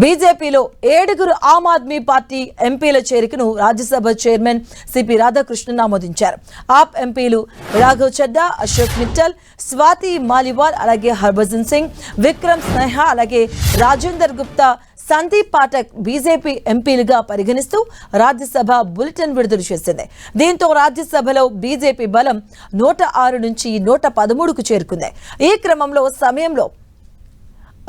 బీజేపీలో 7 ఆమ్ ఆద్మీ పార్టీ ఎంపీల చేరికను Rajya Sabha chairman CP Radhakrishnan ఆమోదించారు. ఆప్ ఎంపీలు రాఘవ్ చడ్డా, అశోక్ మిట్టల్, స్వాతి మాలివాల్, అలాగే హర్భజన్ సింగ్, విక్రమ్ స్నేహ, అలాగే రాజేందర్ గుప్తా, సందీప్ పాఠక్ బీజేపీ ఎంపీలుగా పరిగణిస్తూ రాజ్యసభ బులెటిన్ విడుదల చేసింది. దీంతో రాజ్యసభలో బీజేపీ బలం 106 నుంచి 113కు చేరుకుంది. ఈ క్రమంలో సమయంలో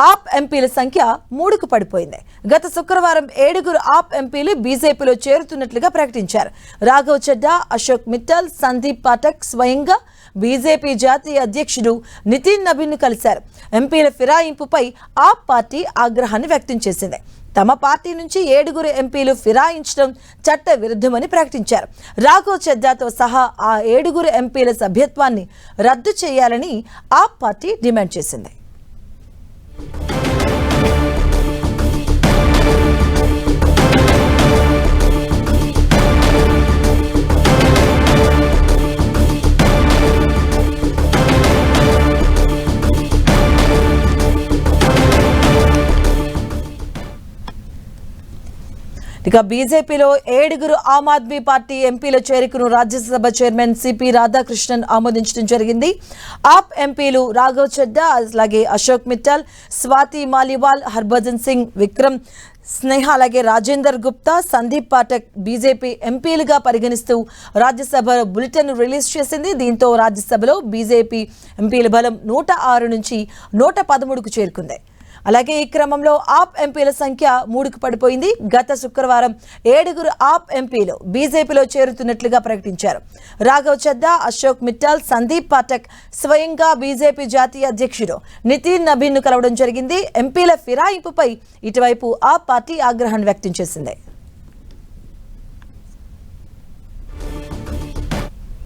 ఆప్ ఎంపీల సంఖ్య 3కు పడిపోయింది. గత శుక్రవారం 7 ఆప్ ఎంపీలు బీజేపీలో చేరుతున్నట్లుగా ప్రకటించారు. రాఘవ్ చడ్డా, అశోక్ మిట్టల్, సందీప్ పాఠక్ స్వయంగా బీజేపీ జాతీయ అధ్యక్షుడు నితిన్ నబీన్ను కలిశారు. ఎంపీల ఫిరాయింపుపై ఆప్ పార్టీ ఆగ్రహాన్ని వ్యక్తం చేసింది. తమ పార్టీ నుంచి 7 ఎంపీలు ఫిరాయించడం చట్ట విరుద్ధమని ప్రకటించారు. రాఘవ్ చడ్డాతో సహా ఆ 7 ఎంపీల సభ్యత్వాన్ని రద్దు చేయాలని ఆప్ పార్టీ డిమాండ్ చేసింది. ఇక బీజేపీలో 7 ఆమ్ ఆద్మీ పార్టీ ఎంపీల చేరికను రాజ్యసభ చైర్మన్ సిపి రాధాకృష్ణన్ ఆమోదించడం జరిగింది. ఆప్ ఎంపీలు రాఘవ్ చడ్డా, అలాగే అశోక్ మిట్టల్, స్వాతి మాలివాల్, హర్భజన్ సింగ్, విక్రమ్ స్నేహ, అలాగే రాజేందర్ గుప్తా, సందీప్ పాఠక్ బీజేపీ ఎంపీలుగా పరిగణిస్తూ రాజ్యసభ బులెటిన్ రిలీజ్ చేసింది. దీంతో రాజ్యసభలో బీజేపీ ఎంపీల బలం 106 నుంచి 113కు చేరుకుంది. అలాగే ఈ క్రమంలో ఆప్ ఎంపీల సంఖ్య 3కు పడిపోయింది. గత శుక్రవారం 7 ఆప్ ఎంపీలు బీజేపీలో చేరుతున్నట్లుగా ప్రకటించారు. రాఘవ్ చడ్డా, అశోక్ మిట్టల్, సందీప్ పాఠక్ స్వయంగా బీజేపీ జాతీయ అధ్యక్షుడు నితిన్ నబీన్ను కలవడం జరిగింది. ఎంపీల ఫిరాయింపుపై ఇటువైపు ఆప్ పార్టీ ఆగ్రహాన్ని వ్యక్తం చేసింది.